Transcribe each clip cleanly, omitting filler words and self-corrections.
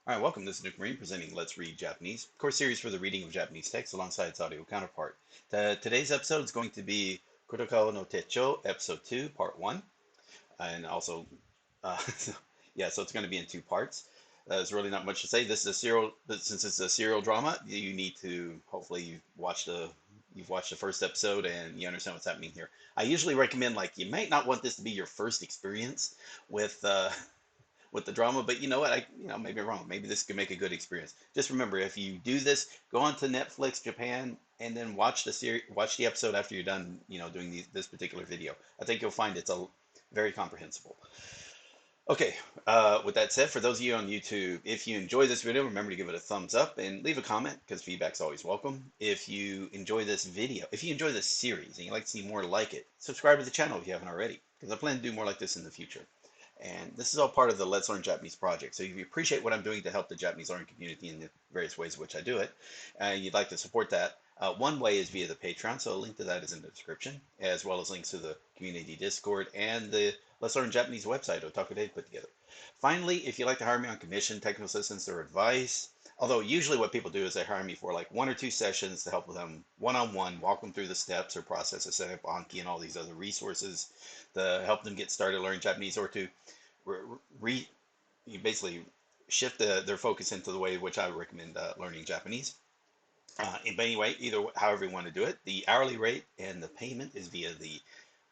All right, welcome. This is Nick Marine presenting Let's Read Japanese, course series for the reading of Japanese text alongside its audio counterpart. Today's episode is going to be Kurokao no Techo, episode 2, part 1. And also, so, yeah, so it's going to be in two parts. There's really not much to say. This is a serial, but since it's a serial drama, you need to, hopefully you've watched the first episode and you understand what's happening here. I usually recommend, like, you might not want this to be your first experience with the drama, but you know what? Maybe I'm wrong. Maybe this could make a good experience. Just remember, if you do this, go on to Netflix Japan and then watch the episode after you're done, doing this particular video. I think you'll find it's a very comprehensible. Okay, with that said, for those of you on YouTube, if you enjoy this video, remember to give it a thumbs up and leave a comment because feedback's always welcome. If you enjoy this video, if you enjoy this series and you'd like to see more like it, subscribe to the channel if you haven't already, because I plan to do more like this in the future. And this is all part of the Let's Learn Japanese project. So if you appreciate what I'm doing to help the Japanese learning community in the various ways in which I do it, and you'd like to support that, one way is via the Patreon. So a link to that is in the description, as well as links to the community Discord and the Let's Learn Japanese website Otaku Day put together. Finally, if you'd like to hire me on commission, technical assistance, or advice, although usually what people do is they hire me for like 1 or 2 sessions to help them one-on-one, walk them through the steps or process of setting up Anki and all these other resources to help them get started learning Japanese, or to you basically shift their focus into the way which I recommend learning Japanese. But anyway, however you want to do it, the hourly rate and the payment is via the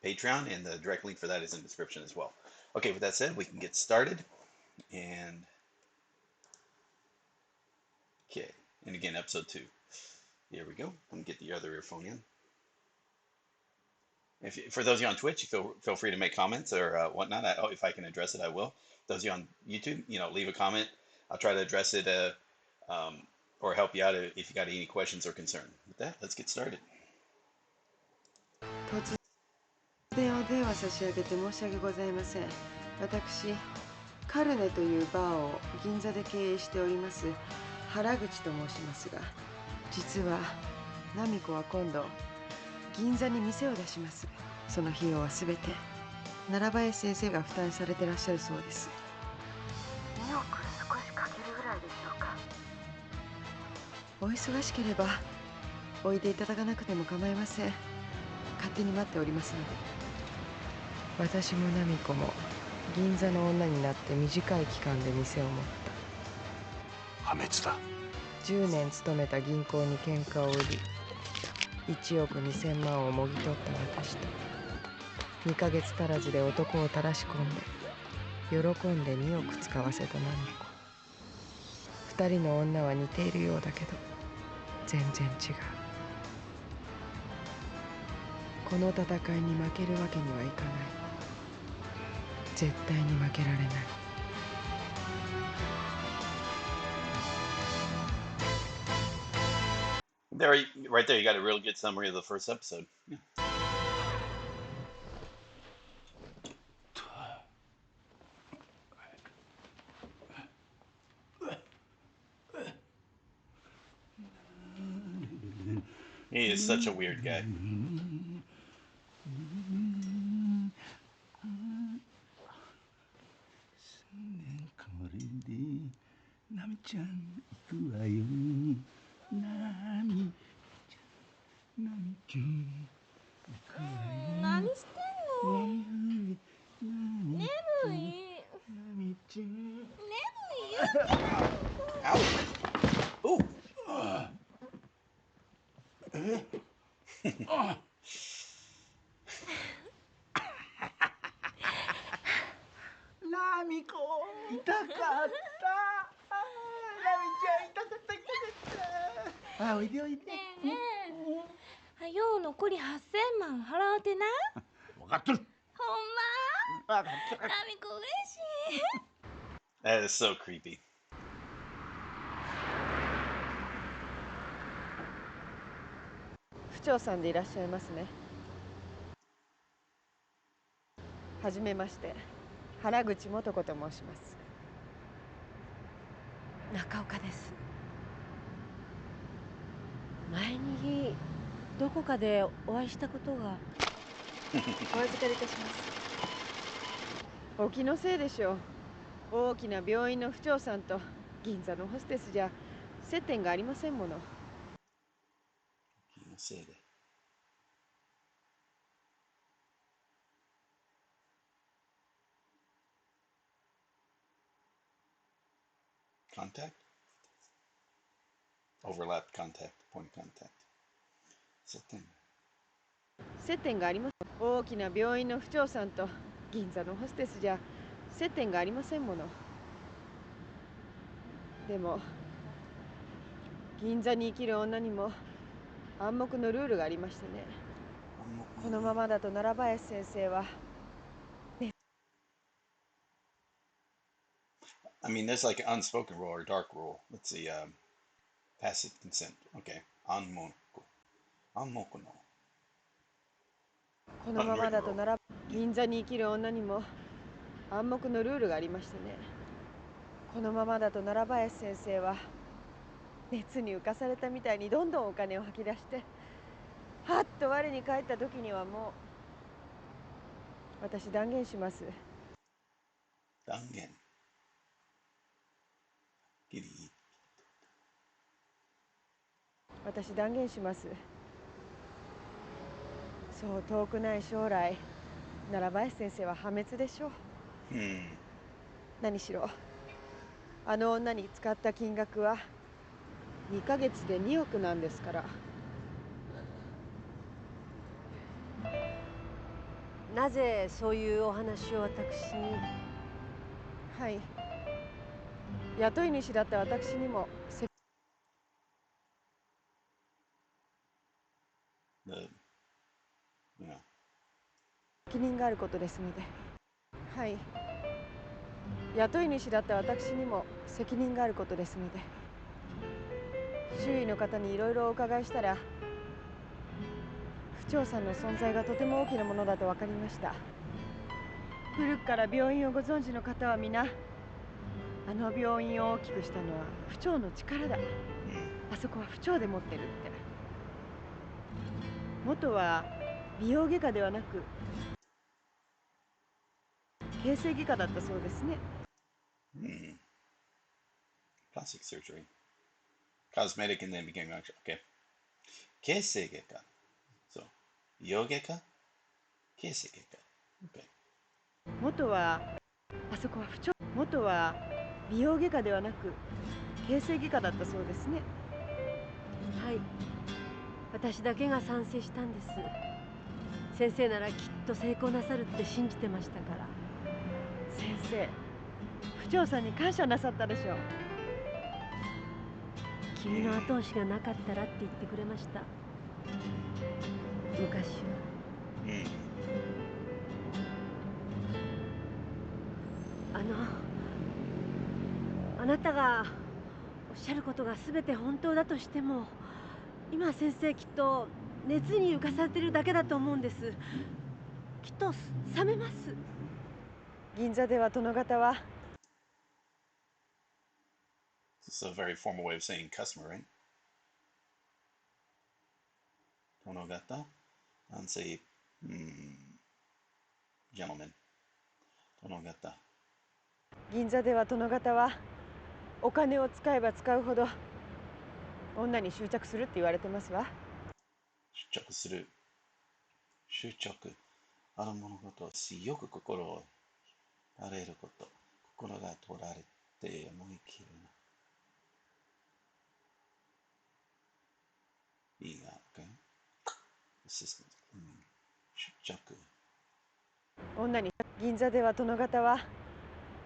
Patreon, and the direct link for that is in the description as well. Okay, with that said, we can get started. And okay, and again, episode 2. Here we go. Let me get the other earphone in. For those of you on Twitch, feel free to make comments or whatnot. If I can address it, I will. Those of you on YouTube, leave a comment. I'll try to address it or help you out if you got any questions or concern. With that, let's get started. 突然お電話差し上げて申し訳ございません。私、カルネというバーを銀座で経営しております原口と申しますが、実はナミコは今度銀座に店を出します。その費用はすべて奈良林先生が負担されてらっしゃるそうです。2億少しかけるぐらいでしょうか。お忙しければおいでいただかなくても構いません。勝手に待っておりますので。私もナミコも銀座の女になって短い期間で店を持った。破滅だ。10年勤めた銀行に喧嘩を売り、1億2000万をもぎ取った私と、2ヶ月足らずで男をたらし込んで、喜んで2億使わせたナミコ。2人の女は似ているようだけど、全然違う。この戦いに負けるわけにはいかない。絶対に負けられない。Right there, you got a real good summary of the first episode. Yeah. He is such a weird guy. ナミちゃん行くわよ。ナミちゃん、ナミちゃん行くわよ。何してんの？眠い。ナミちゃん。眠いよ。Ow! Ooh! ナミコ痛かった。ナミちゃん痛かった。おいでおいで。ねえねえ。はよう残り8000万払うてな。分かっとる。ほんま？分かっとる。ナミコ嬉しい。That is so creepy. 府長さんでいらっしゃいますね。はじめまして、原口元子と申します。中岡です。前にどこかでお会いしたことが。お預かりいたします。お気のせいでしょう。大きな病院の府長さんと銀座のホステスじゃ接点がありませんもの。気のせいで。Contact? Overlap contact, point contact. 接点があります。大きな病院の不長さんと銀座のホステスじゃ接点がありませんもの。でも銀座に生きる女にも暗黙のルールがありましてね。このままだと奈良林先生は、ね、I mean, there's like an unspoken rule or dark rule. Let's see, passive consent. Okay. 暗黙の。このままだと銀座に生きる女にも暗黙のルールがありましてね。このままだと奈良林先生は熱に浮かされたみたいにどんどんお金を吐き出して、はっと我に返った時にはもう、私断言します。断言。ギリ。私断言します。そう遠くない将来、奈良林先生は破滅でしょう。何しろあの女に使った金額は2ヶ月で2億なんですから。なぜそういうお話を私に。はい、雇い主だった私にも責任があることですので。はい、雇い主だった私にも責任があることですので。周囲の方にいろいろお伺いしたら、不長さんの存在がとても大きなものだと分かりました。古くから病院をご存知の方は皆、あの病院を大きくしたのは不長の力だ、あそこは不長で持ってるって。元は美容外科ではなく形成外科だったそうですね。Plastic surgery. Cosmetic and then became actual. Okay. 形成外科。そう。美容外科形成外科。Okay. 元は美容外科ではなく形成外科だったそうですね。はい、私だけが賛成したんです。先生ならきっと成功なさるって信じてましたから。先生、不長さんに感謝なさったでしょう。君の後押しがなかったらって言ってくれました、昔は。あなたがおっしゃることが全て本当だとしても、今先生きっと熱に浮かされてるだけだと思うんです。きっと冷めます。銀座では殿方は。It's a very formal way of saying customer, right? 殿方 and say, gentlemen. 殿方。銀座では殿方はお金を使えば使うほど女に執着するって言われてますわ。執着する。執着。ある物事を強く心をられること。心が取られて思い切るな。いいが、okay? Assistant. 執着。女に。銀座では殿方は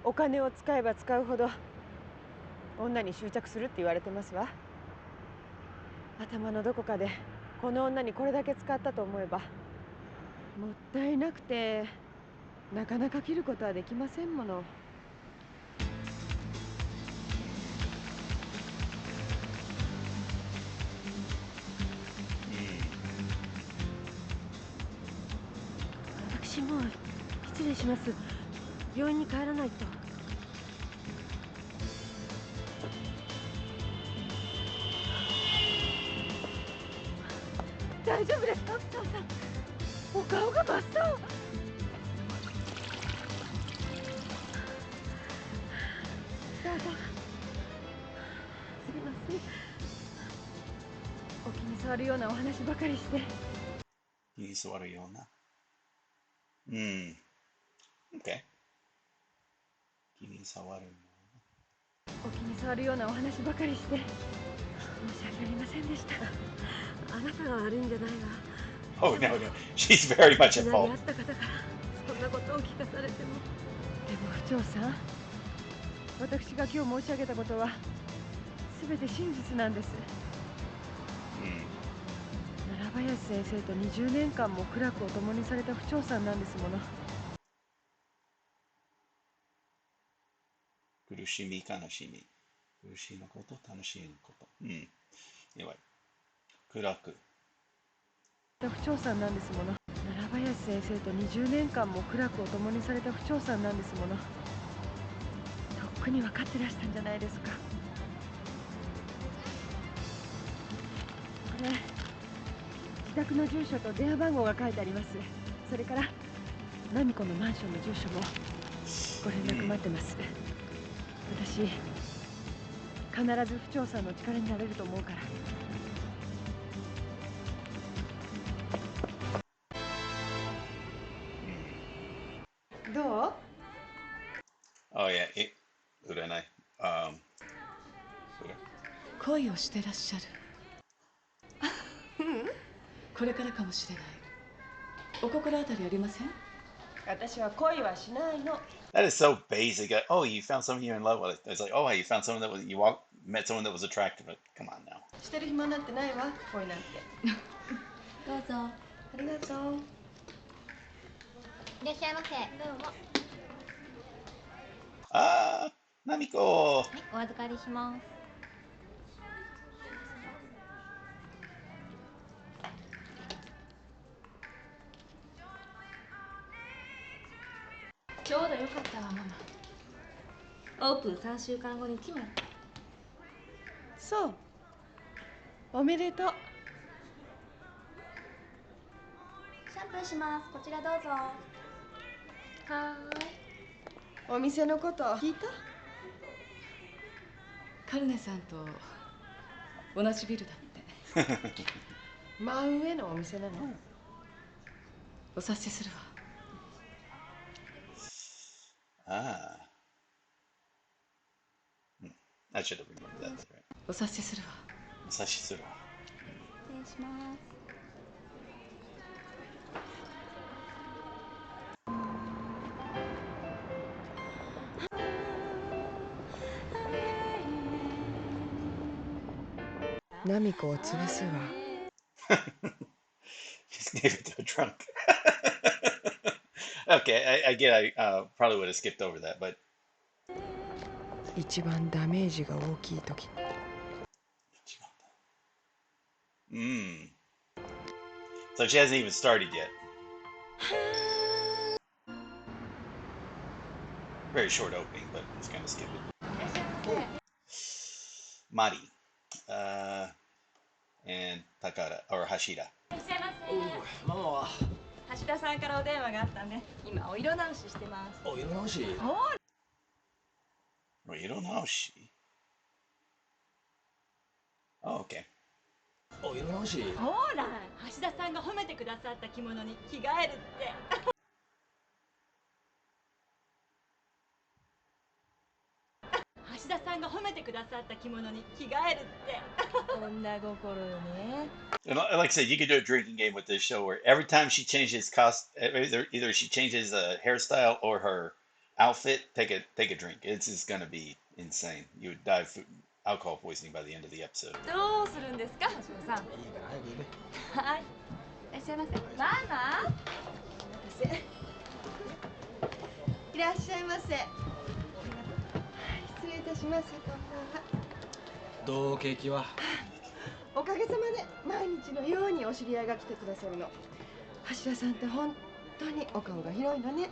お金を使えば使うほど女に執着するって言われてますわ。頭のどこかでこの女にこれだけ使ったと思えばもったいなくてなかなか切ることはできませんもの。私もう失礼します。病院に帰らないと。大丈夫ですか、不長さん。お顔が真っ青。どうぞ。障るようなお話ばかりして。気に障るような。Hmm. Okay. 気に障るよお気に障るようなお話ばかりして申し訳ありませんでした。あなたが悪いんじゃないわ。うな。Oh, no, no. She's very much いき at なり fault. 会った方からそんなことを聞かされても。でも不長さん、私が今日申し上げたことは全て真実なんです。Hmm. 奈良林先生と20年間も苦楽を共にされた不長さんなんですもの。苦しみ、悲しみ。苦しいのこと、楽しいのこと。Hmm. Anyway. 暗く。不長さんなんですもの。奈良林先生と20年間も苦楽を共にされた不長さんなんですもの。とっくに分かってらしたんじゃないですか。これ、自宅の住所と電話番号が書いてあります。それからナミコのマンションの住所もご連絡待ってます。私、必ず不長さんの力になれると思うから。どう？ Oh, yeah. 占い。恋をしてらっしゃる。これからかもしれない。お心当たりありません？私は恋はしないの。That is so basic. Oh, you found someone you're in love with. It's like, oh, you found someone that was met someone that was attractive. Come on now. してる暇なんてないわ、恋なんて。どうぞ。ありがとう。いらっしゃいませ。どうも。Ah, Namiko. はい、お預かりします。ちょうどよかったわ、ママ。オープン3週間後に決まった。そう。おめでとう。シャンプーします。こちらどうぞ。はーい。お店のこと聞いた？カルネさんと同じビルだって。真上のお店なの。お察しするわ。Ah. I should have remembered that. That's right. お察しするわ。Masashi Sura. 失礼します。ナミコを潰すわ。Just gave it to a drunk. Okay, I get. I probably would have skipped over that, but 一番ダメージが大きい時。So she hasn't even started yet. Very short opening, but let's kind of skip it. Mari, and Takara or Hashira. いらっしゃいませ。ママは橋田さんからお電話があったんで、今お色直ししてます。お色直し。 Well, you don't know she. Oh, okay. お色直し。ほら、橋田さんが褒めてくださった着物に着替えるって。橋田さんが褒めてくださった着物に着替えるって。女心よね。And like I said, you could do a drinking game with this show where every time she changes either she changes a hairstyle or her outfit, take a drink. It's just gonna be insane. You would die of alcohol poisoning by the end of the episode. どうするんですか、橋田さん。いいから早く行け。はい。いらっしゃいませ。ママ。いらっしゃいませ。失礼いたします。こんばんは。どう景気は？おかげさまで毎日のようにお知り合いが来てくださるの。橋田さんって本当にお顔が広いのね。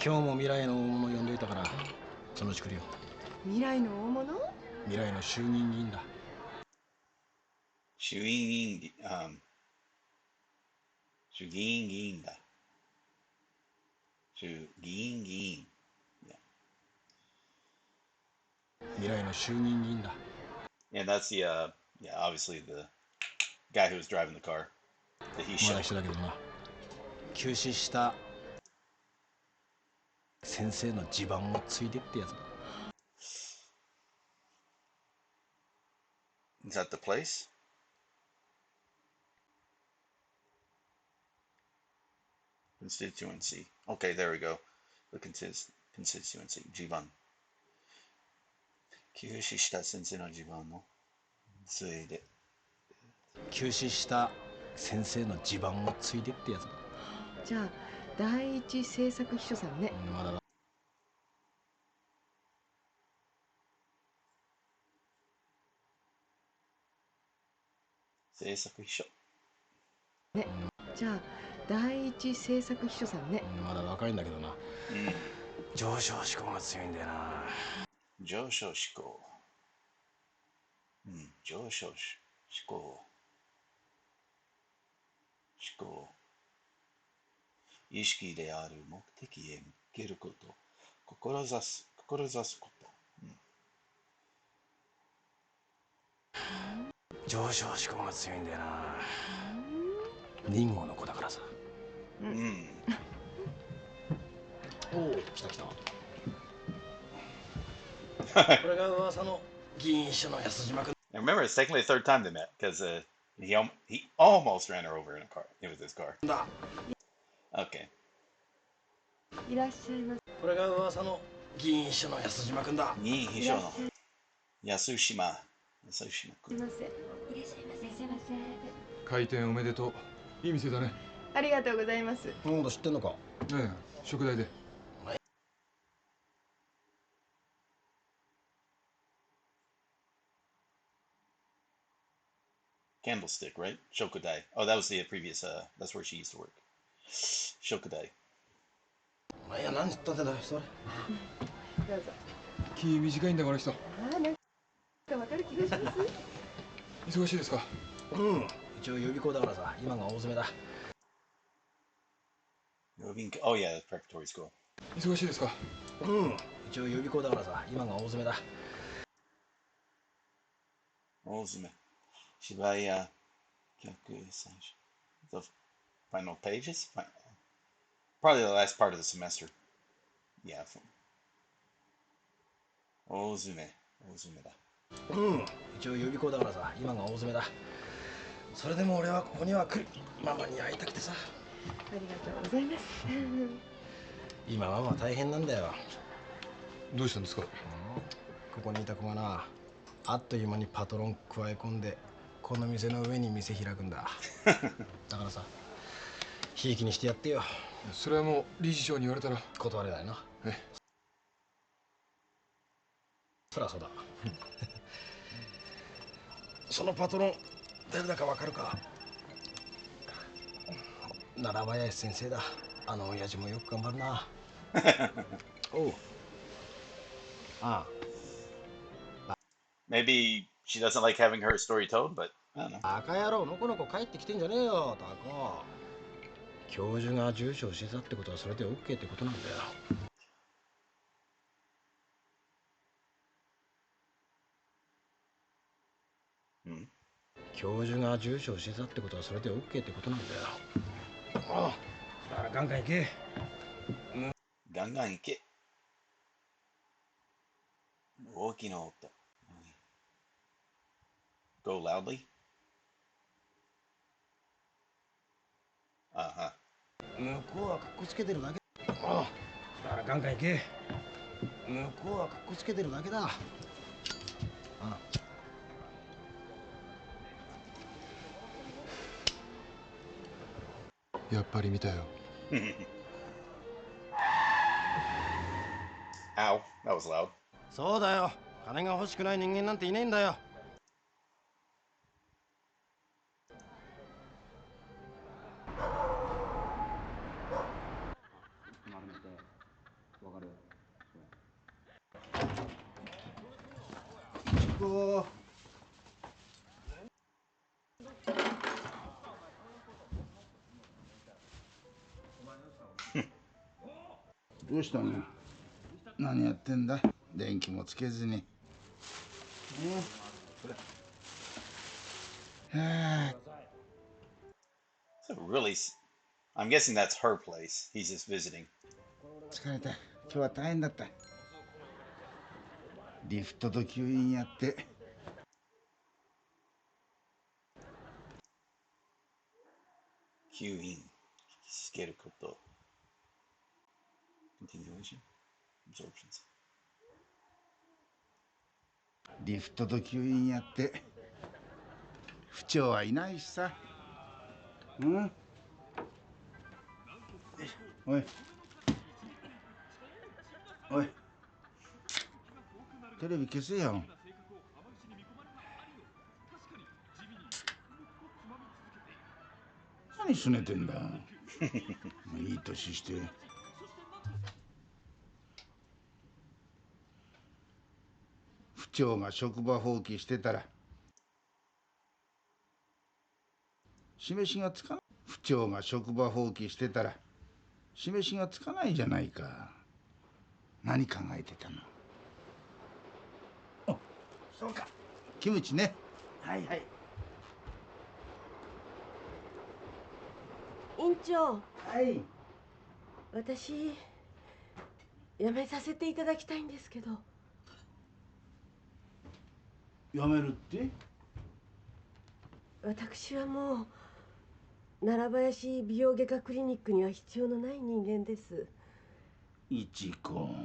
今日も未来の大物呼んどいたからそのうち来るよ。未来の大物？未来の衆議院議員だ。衆議院議員だ。衆議院議員。未来の衆議院議員だ。And that's the yeah, obviously the guy who was driving the car that he ま shot. だ一緒だけどな。急死した先生の地盤を継いでってやつだ。Is that the place? Constituency. Okay, there we go. The constituency. 地盤。急死した先生の地盤の継いで。急死した先生の地盤を継いでってやつだ。じゃあ第一政策秘書さんね。まだ政策秘書。ね。じゃあ第一政策秘書さんね。まだ若いんだけどな。うん。上昇志向が強いんだよな。上昇志向。うん、上昇志向。思考。意識である目的へ向けること。志すこと。上昇志向が強いんだよな。人魚の子だからさ。うん。おお、来た来た。これが噂の議員秘書の安島君。I remember it's technically the third time they met because he almost ran her over in a car. It was his car. だ。Okay. いらっしゃいませ。これが噂の議員秘書の安島君だ。議員秘書の安島君。すいません。いらっしゃいませ。いらっしゃいませ。開店おめでとう。いい店だね。ありがとうございます。なんだ知ってんのか。ええ、食材で。Candlestick, right? Shokudai. Oh, that was the previous. That's where she used to work. Shokudai. いや、何言ったってだよ、それ。どうぞ。気短いんだ、この人。ああ、なんかわかる気がします。忙しいですか。うん。一応予備校だからさ、今が大詰めだ。Oh yeah, the preparatory school. 忙しいですか。うん。一応予備校だからさ、今が大詰めだ。Ozume. Shibaya. The final pages? Probably the last part of the semester. Yeah. Ozume. Ozume だ。うん。一応予備校だからさ、今が大詰めだ。それでも俺はここには来る。ママに会いたくてさ。ありがとうございます。今ママは大変なんだよ。どうしたんですか。ここにいた子がな、あっという間にパトロン加え込んで、この店の上に店開くんだ。だからさ、ひいきにしてやってよ。それはもう理事長に言われたら。断れないな。そりゃそうだ。そのパトロン誰だかわかるか。奈良林先生だ。あの親父もよく頑張るな。おう。ああ。Maybe she doesn't like having her story told, but I don't know. バカ野郎、のこのこ帰ってきてんじゃねえよ、タコ。教授が住所を教えたってことはそれで OK ってことなんだよ。教授が住所を教えたってことはそれで OK ってことなんだよ。ああ、だからガンガン行け。ガンガン行け。大きな音。Go loudly. あは。向こうはカッコつけてるだけ。ああ、だからガンガン行け。向こうはカッコつけてるだけだ。ああ。やっぱり見たよ。Ow, that was loud. そうだよ。金が欲しくない人間なんていねえんだよ。どうしたの？何やってんだ？電気もつけずに。はあ、So really, I'm guessing that's her place. He's just visiting. 疲れた。今日は大変だった。リフトと吸引やって。吸引。つけること。Continuation. Absorptions. リフトと吸引やって。不調はいないしさ。うん。おい。おい。テレビ消せよ。何すねてんだ。いい年して。不調が職場放棄してたら示しがつかない。不調が職場放棄してたら示しがつかないじゃないか。何考えてたの？あ、そうか。キムチね。はいはい。院長。はい。私辞めさせていただきたいんですけど。辞めるって？私はもう奈良林美容外科クリニックには必要のない人間です。いちこ。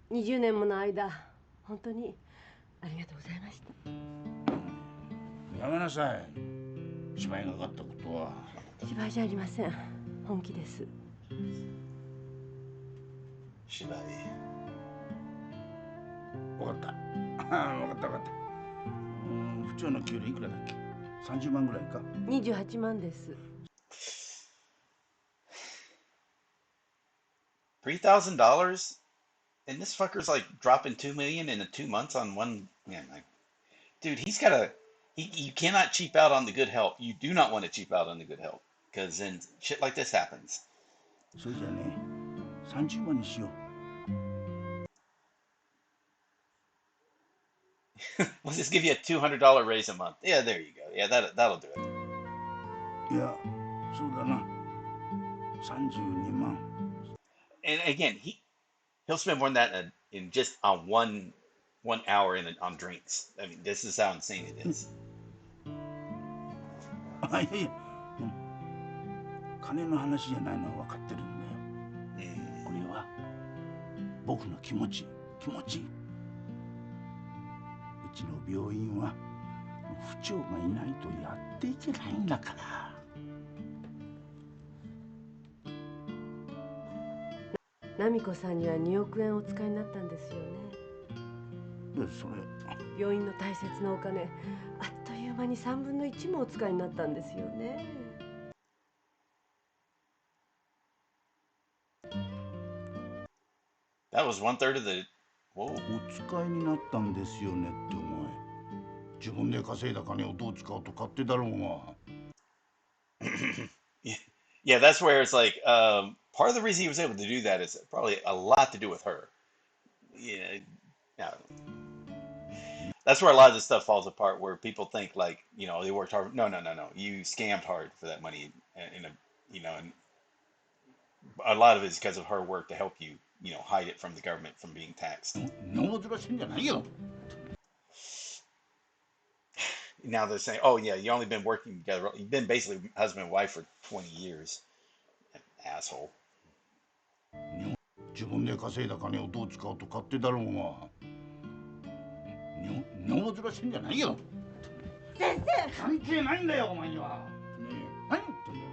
20年もの間本当にありがとうございました。やめなさい。芝居がかったことは。芝居じゃありません。本気です。芝居。分かった。分かった分かった。不調の給料いくらだっけ？30万ぐらいか。28万です。$3,000? And this fucker's like dropping 2 million in 2 months on one man. Like, dude, you cannot cheap out on the good help. You do not want to cheap out on the good help because then shit like this happens. それじゃね、30万にしよう。We'll just give you a $200 raise a month. Yeah, there you go. Yeah, that'll do it. いや、そうだな。32万。And again, he'll spend more than that in just on one hour on drinks. I mean, this is how insane it is. あ、いやいや、金の話じゃないのは分かってるんだよ。これは僕の気持ち。うちの病院は不調がいないとやっていけないんだから。奈美子さんには2億円お使いになったんですよね。で、それ病院の大切なお金、あっという間に3分の1もお使いになったんですよね。That was 1/3 of the. Whoa. お使いになったんですよねってお前。自分で稼いだ金をどう使うと勝手だろうが。Yeah, that's where it's like part of the reason he was able to do that is probably a lot to do with her. Yeah, that's where a lot of this stuff falls apart. Where people think like, they worked hard. No. You scammed hard for that money, and a lot of it is because of her work to help you, hide it from the government from being taxed. Now they're saying, oh yeah, you only been working together. You've been basically husband and wife for 20 years. Asshole. 自分で稼いだ金をどう使うと勝手だろうが。日本ずらしてんじゃないよ。先生。関係ないんだよお前には。何言ってんだよ。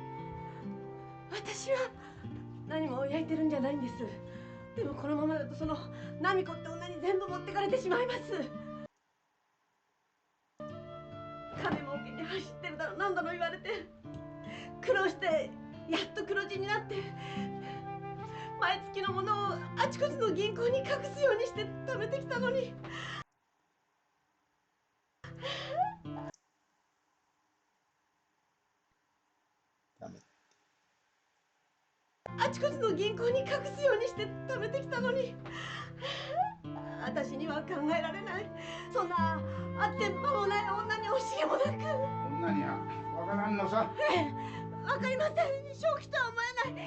私は何も焼いてるんじゃないんです。でもこのままだとその奈美子って女に全部持ってかれてしまいます。金儲けに走ってるだろ何度も言われて、苦労してやっと黒字になって、毎月のものをあちこちの銀行に隠すようにして貯めてきたのに。あちこちの銀行に隠すようにして貯めてきたのに、私には考えられない。そんなあって間もない女に惜しげもなく。女にはわからんのさ。わかりません。正気とは思えない。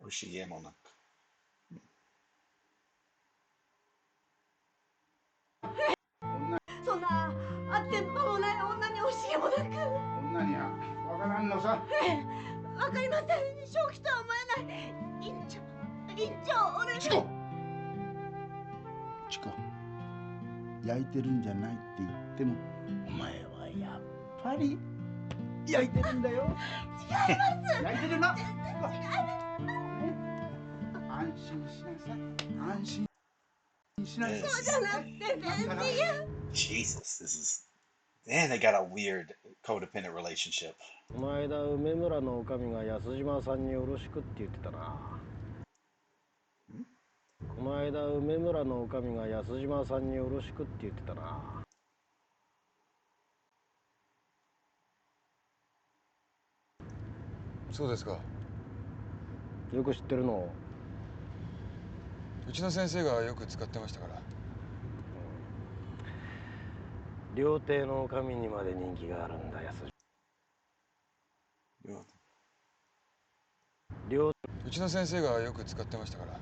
惜しげもなく。そんなあってんばもない女に惜しげもなく。女にはわからんのさ。わかりません。正気とは思えない。臨場俺チコチコ、焼いてるんじゃないって言ってもお前はやっぱり焼いてるんだよ。違います。焼いてるな。全然違います。安心しなさい。安心しなさい。そうじゃなくて全然。Jesus, this is. Man, they got a weird codependent relationship. この間梅村のおかみが安島さんによろしくって言ってたな。この間梅村のおかみが安島さんによろしくって言ってたな。そうですか。よく知ってるの？うちの先生がよく使ってましたから。料亭のおかみにまで人気があるんだ、安島。うちの先生がよく使ってましたから。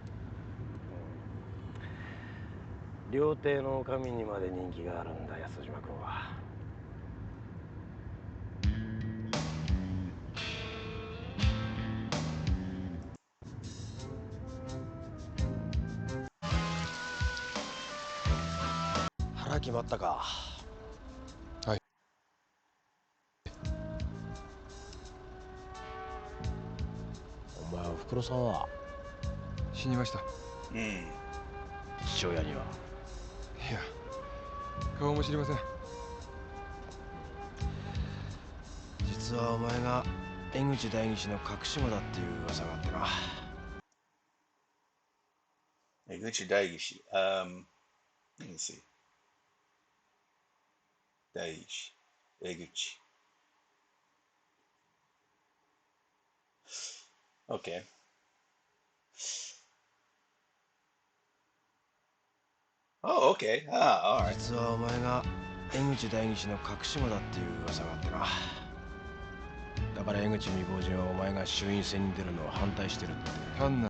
料亭のおかみにまで人気があるんだ、安島君は。腹決まったか？はい。お前、おふくろさんは？死にました。父親には？いや、顔も知りません。実はお前が江口代議士の隠し子だっていう噂があってな。江口代議士。Let me see. 代議士。江口。Okay. Oh, okay. All right. 実はお前が江口代議士の隠し子だっていう噂があってな。だから江口未亡人はお前が衆院選に出るのを反対してるって。単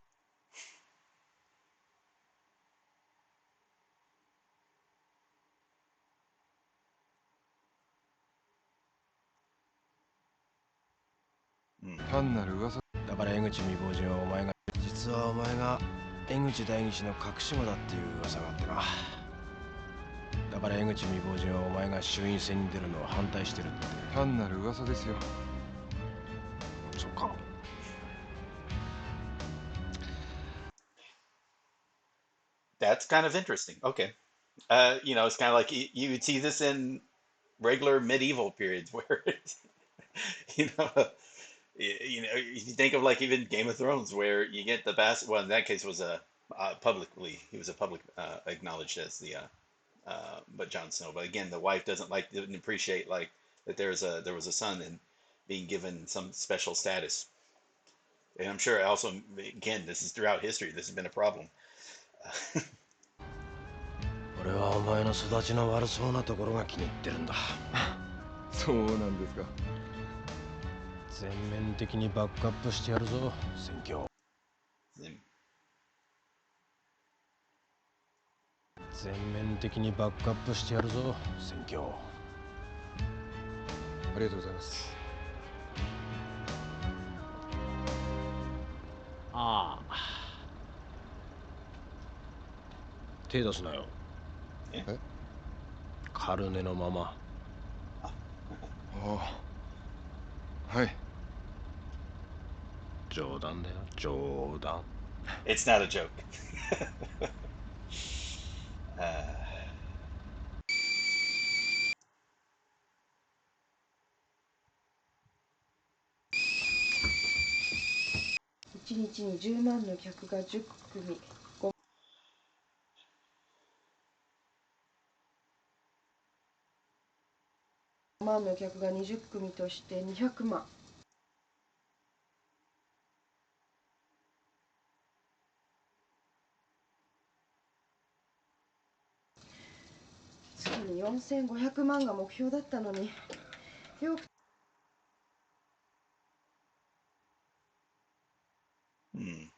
なる噂。だから江口未亡人はお前が、実はお前が江口代議士の隠し子だっていう噂があってな。だから江口未亡人はお前が衆院選に出るのを反対してるって。単なる噂ですよ。そっか。That's kind of interesting. Okay. It's kind of like you would see this in regular medieval periods where, you know, if you think of like even Game of Thrones, where you get the best. Well, in that case, was he was a public acknowledged as the but Jon Snow. But again, the wife didn't appreciate like that there was a son and being given some special status. And I'm sure also again, this is throughout history. This has been a problem. 俺はお前の育ちの悪そうなところが気に入ってるんだ。そうなんですか。全面的にバックアップしてやるぞ、選挙。全面的にバックアップしてやるぞ、選挙。ありがとうございます。ああ。手出すなよ。え？カルネのまま。ああ。はい。冗談だよ、冗談。It's not a joke. 1日に10万の客が10組、5万の客が20組として200万。月に4500万が目標だったのに。よく Hmm.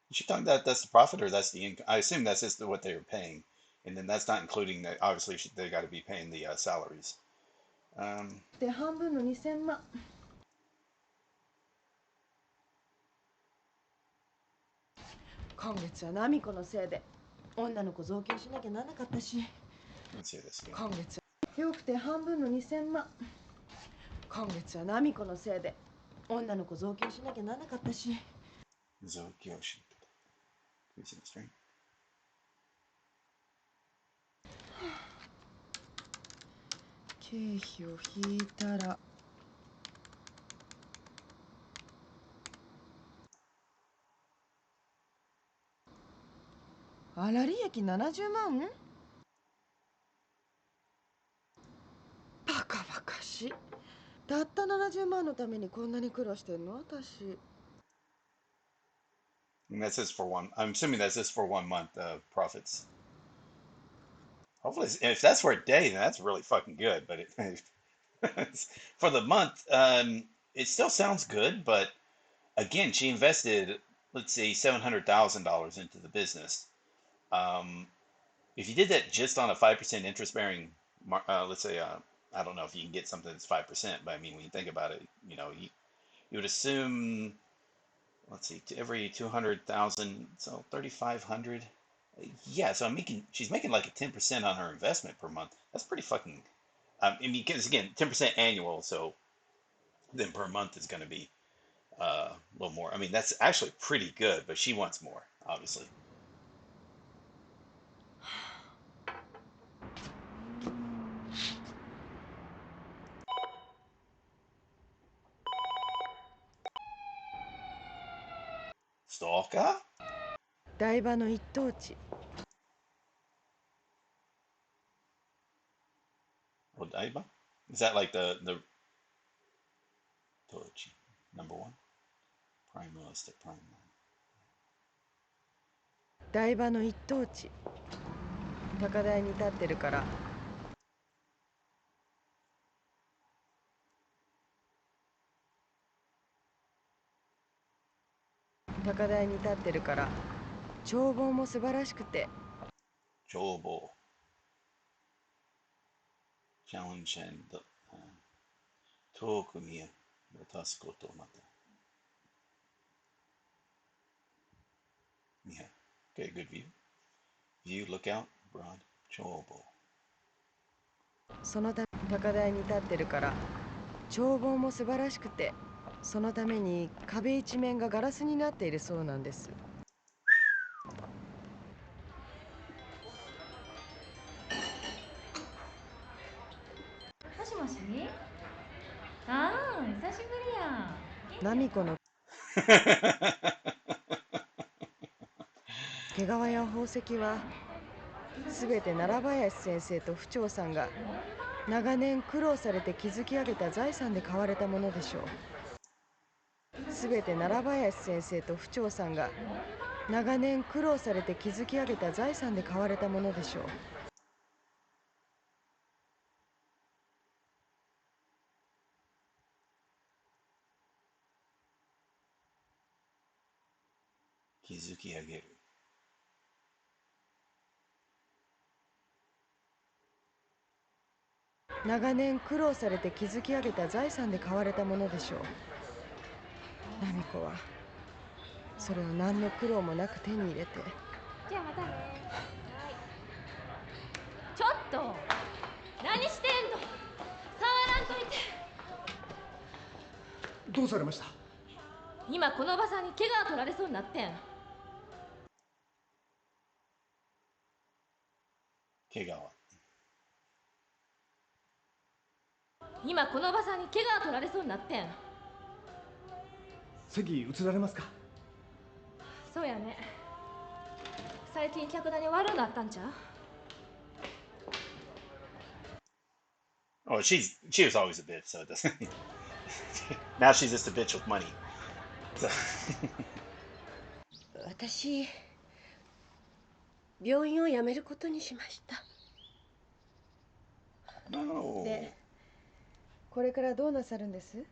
Is she talking that that's the profit or that's the income? I assume that's just what they were paying, and then that's not including that. Obviously, they got to be paying the salaries. で半分の2000万。今月はナミコのせいで女の子増強しなきゃならなかったし。let's see this again. 今月はよくて半分の2000万。今月はナミコのせいで女の子増強しなきゃならなかったし。Zokyoshi. Increasing the strength. 経費を引いたら粗利益70万？バカバカしい。たった70万のためにこんなに苦労してんの私。And that's just for one. I'm assuming that's just for 1 month profits. Hopefully, if that's for a day, then that's really fucking good. But for the month, it still sounds good. But again, she invested, let's say, $700,000 into the business. If you did that just on a 5% interest-bearing, let's say, I don't know if you can get something that's 5%, but I mean, when you think about it, you would assume, let's see, every 200,000, so 3,500. Yeah, so she's making like a 10% on her investment per month. That's pretty fucking. I mean, because again, 10% annual, so then per month is going to be a little more. I mean, that's actually pretty good, but she wants more, obviously. Stalker? 台場の一等地。Odaiba? Is that like the Tochi number one? Prime real estate prime. 台場の一等地。高台に立ってるから。高台に立ってるから眺望も素晴らしくて。眺望。challenge and 遠く見渡すことをまた。Yeah. Okay, good view. View, lookout, broad, 眺望。そのため高台に立ってるから眺望も素晴らしくて、そのために壁一面がガラスになっているそうなんです。もしもし。ああ、久しぶりや。ナミコの毛皮や宝石はすべて奈良林先生と府長さんが長年苦労されて築き上げた財産で買われたものでしょう。すべて奈良林先生と府長さんが長年苦労されて築き上げた財産で買われたものでしょう。築き上げる。長年苦労されて築き上げた財産で買われたものでしょう。ナミコはそれを何の苦労もなく手に入れて。じゃあまたね。はい。ちょっと何してんの。触らんといて。どうされました。今このおばさんに怪我を取られそうになってん。怪我は。今このおばさんに怪我を取られそうになってん。席移られますか。そうやね。最近客だに悪なったんちゃう。Oh, she was always a bitch, so it doesn't. Now she's just a bitch with money. So. 私病院を辞めることにしました。No. で、これからどうなさるんです？考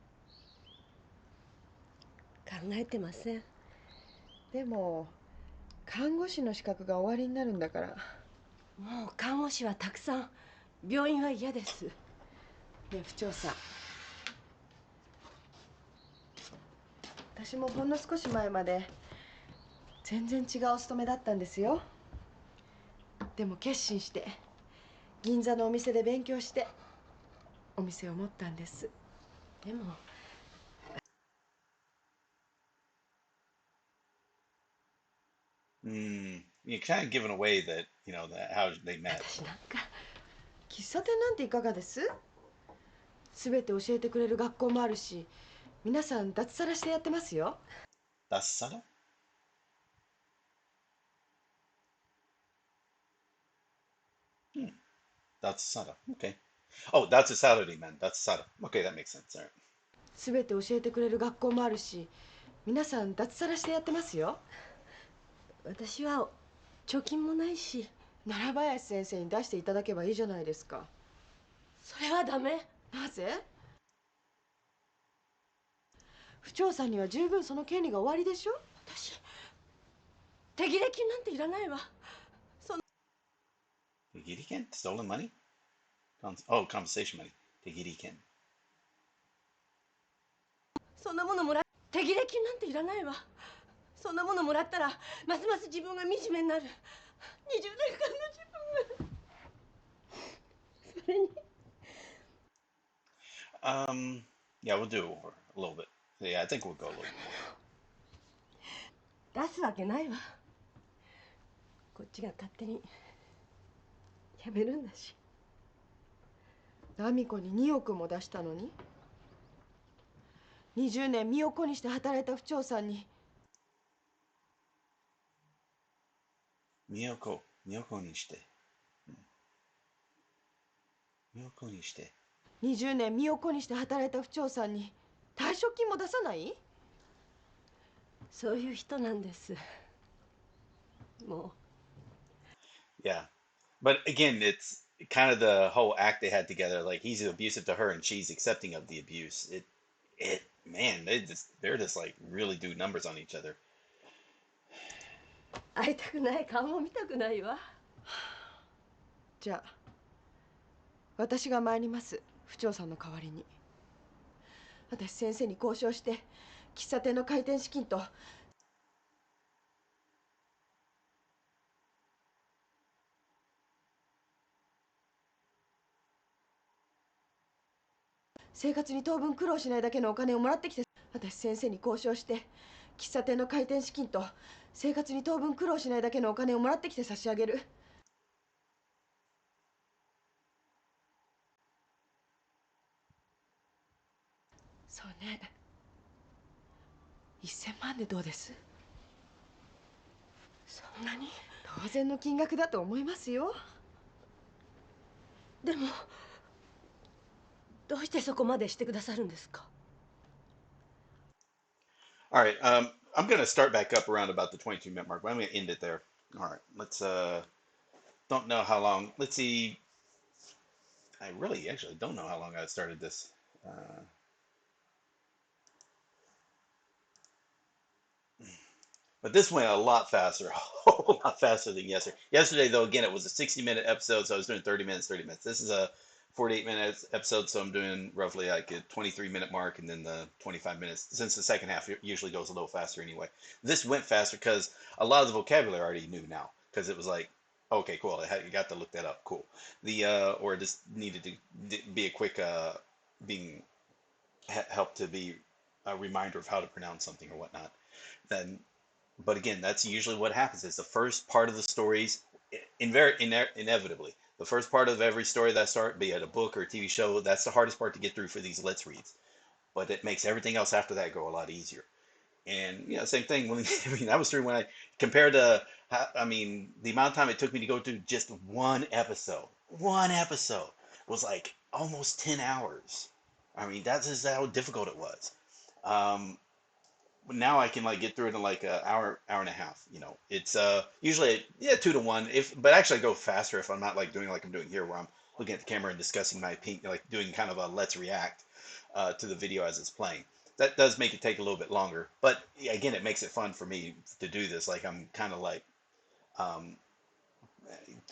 えてません。でも看護師の資格が終わりになるんだから。もう看護師はたくさん。病院は嫌です。ねえ府長さん、私もほんの少し前まで全然違うお勤めだったんですよ。でも決心して銀座のお店で勉強してお店を持ったんです。でもYou're kind of giving away that, that how they met. 私なんか喫茶店なんていかがです？すべて教えてくれる学校もあるし、皆さん脱サラしてやってますよ。That's subtle? Hmm. That's subtle. Okay. Oh, that's a Saturday, man. That's subtle. Okay, that makes sense. All right. すべて教えてくれる学校もあるし、皆さん脱サラしてやってますよ。私は貯金もないし。奈良林先生に出していただけばいいじゃないですか。それはダメ。なぜ？府長さんには十分その権利がおありでしょ。私手切れ金なんていらないわ。Tegiriken? Stolen money? Oh, compensation money. Tegiriken. そんなものもらっ手切れ金なんていらないわ。そんなものもらったらますます自分が惨めになる。20年間の自分が。それにYeah, we'll do over a little bit. Yeah, I think we'll go a little bit more. 出すわけないわ。こっちが勝手にやめるんだし。ナミコに2億も出したのに、20年身を粉にして働いた府長さんに。Miyokoにして。Miyokoにして。20年身を粉にして働いた府長さんに退職金も出さない？そういう人なんです。もう。Yeah. But again, it's kind of the whole act they had together. Like he's abusive to her and she's accepting of the abuse. Man, they're just like really do numbers on each other. 会いたくない、顔も見たくないわ。じゃあ私が参ります、府長さんの代わりに。私先生に交渉して喫茶店の開店資金と生活に当分苦労しないだけのお金をもらってきて、私先生に交渉して喫茶店の開店資金と生活に当分苦労しないだけのお金をもらってきて差し上げる。そうね、1000万でどうです？そんなに？当然の金額だと思いますよ。でもどうしてそこまでしてくださるんですか？ All right. I'm going to start back up around about the 22-minute mark, but I'm going to end it there. All right. Let's, don't know how long. Let's see. I really actually don't know how long I started this. But this went a lot faster, a whole lot faster than yesterday. Yesterday, though, again, it was a 60-minute episode, so I was doing 30 minutes, 30 minutes. This is a 48-minute episode, so I'm doing roughly like a 23-minute mark and then the 25 minutes, since the second half usually goes a little faster anyway. This went faster because a lot of the vocabulary I already knew now, because it was like, okay, cool, you got to look that up, cool. Or just needed to be a quick, being help to be a reminder of how to pronounce something or whatnot. Then but again, that's usually what happens. Is the first part of the stories, inevitably, the first part of every story that I start, be it a book or a TV show, that's the hardest part to get through for these let's reads. But it makes everything else after that go a lot easier. And same thing. That was true when I compared to, the amount of time it took me to go through just one episode. One episode was like almost 10 hours. That's just how difficult it was. now I can like get through it in like an hour, hour and a half. It's usually yeah 2 to 1. But actually I go faster if I'm not like doing like I'm doing here, where I'm looking at the camera and discussing my opinion, like doing kind of a let's react to the video as it's playing. That does make it take a little bit longer, but yeah, again, it makes it fun for me to do this. Like I'm kind of like um,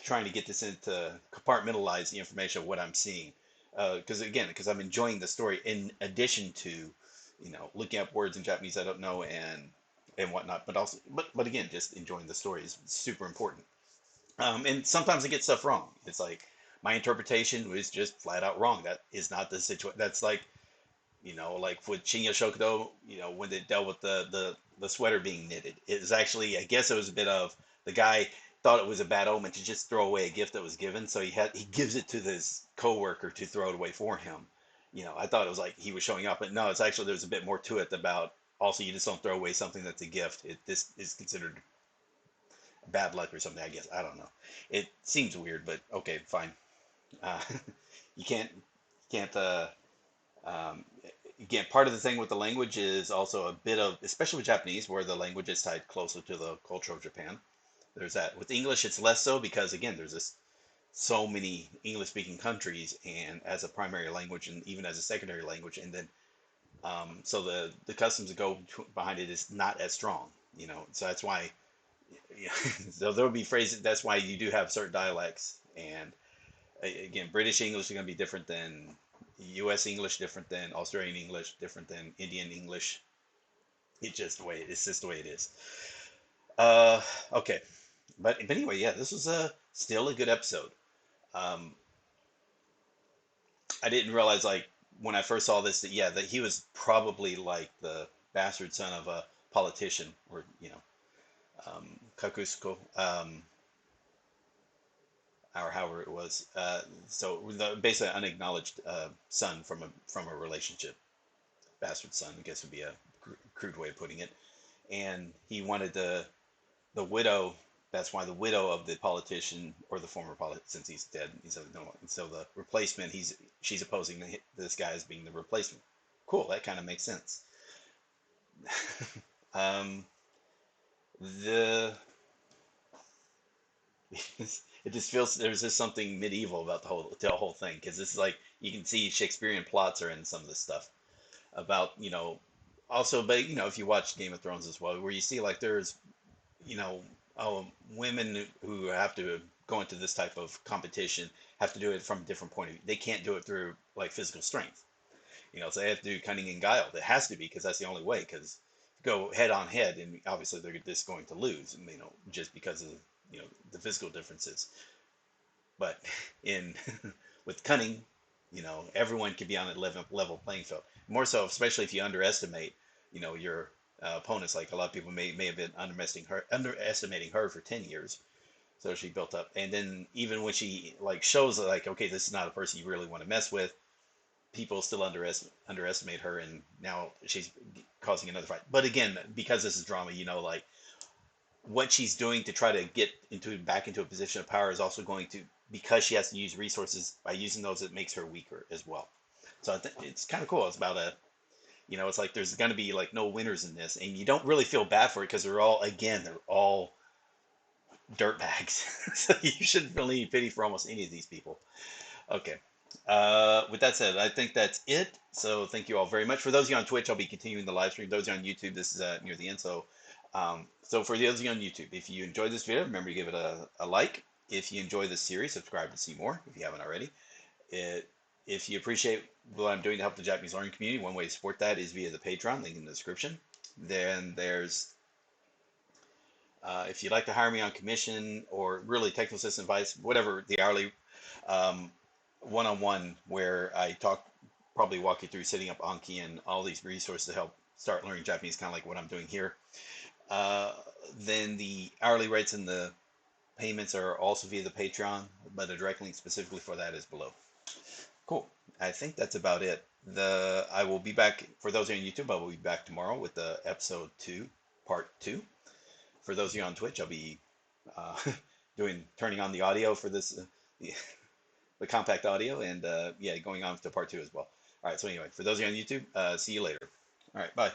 trying to get this into compartmentalize the information of what I'm seeing. Because I'm enjoying the story in addition to, looking up words in Japanese I don't know and whatnot. But also, but again, just enjoying the story is super important. And sometimes I get stuff wrong. It's like my interpretation was just flat out wrong. That is not the situation. That's like, like with Shinya Shokudo, when they dealt with the sweater being knitted. It was actually, I guess it was a bit of the guy thought it was a bad omen to just throw away a gift that was given, so he gives it to this coworker to throw it away for him. I thought it was like he was showing up, but no, it's actually there's a bit more to it about also you just don't throw away something that's a gift. This is considered bad luck or something, I guess. I don't know. It seems weird, but okay, fine. Uh, you can't um, again, part of the thing with the language is also a bit of, especially with Japanese, where the language is tied closer to the culture of Japan. There's that. With English, it's less so because again, there's this so many English-speaking countries, and as a primary language, and even as a secondary language, and then so the customs that go behind it is not as strong. So that's why. Yeah, so there'll be phrases. That's why you do have certain dialects, and again, British English is going to be different than U.S. English, different than Australian English, different than Indian English. It's just the way it is. Uh, okay, but anyway, yeah, this was still a good episode. Um, I didn't realize like when I first saw this that yeah that he was probably like the bastard son of a politician or Kakusuko or however it was. So basically unacknowledged son from a relationship. Bastard son, I guess would be a crude way of putting it. And he wanted the widow. That's why the widow of the politician or the former politician, since he's dead, he's no. And so the replacement, she's opposing this guy as being the replacement. Cool, that kind of makes sense. um, the it just feels there's just something medieval about the whole thing because this is like you can see Shakespearean plots are in some of this stuff about also, but if you watch Game of Thrones as well, where you see like there's you know, women who have to go into this type of competition have to do it from a different point of view. They can't do it through like physical strength. So they have to do cunning and guile. It has to be because that's the only way. Because go head on head, and obviously they're just going to lose. And, just because of the physical differences. But in with cunning, everyone can be on a level playing field. More so, especially if you underestimate, your opponents. Like a lot of people may have been underestimating her for 10 years. So she built up, and then even when she like shows like, okay, this is not a person you really want to mess with, people still underestimate her, and now she's causing another fight. But again, because this is drama, like what she's doing to try to get back into a position of power is also going to, because she has to use resources, by using those it makes her weaker as well. So I think it's kind of cool. It's about it's like there's going to be like no winners in this, and you don't really feel bad for it because they're all dirtbags. So you shouldn't feel any pity for almost any of these people. Okay. With that said, I think that's it. So thank you all very much. For those of you on Twitch, I'll be continuing the live stream. Those of you on YouTube, this is near the end. So for those of you on YouTube, if you enjoyed this video, remember to give it a like. If you enjoy this series, subscribe to see more if you haven't already. If you appreciate what I'm doing to help the Japanese learning community, one way to support that is via the Patreon, link in the description. Then there's, if you'd like to hire me on commission or really technical assistance advice, whatever, the hourly one-on-one where I probably walk you through setting up Anki and all these resources to help start learning Japanese, kind of like what I'm doing here. Then the hourly rates and the payments are also via the Patreon, but a direct link specifically for that is below. Cool. I think that's about it. I will be back, for those of you on YouTube, I will be back tomorrow with the episode 2, part 2. For those of you on Twitch, I'll be turning on the audio for this, the compact audio, and yeah, going on to part 2 as well. All right, so anyway, for those of you on YouTube, see you later. All right, bye.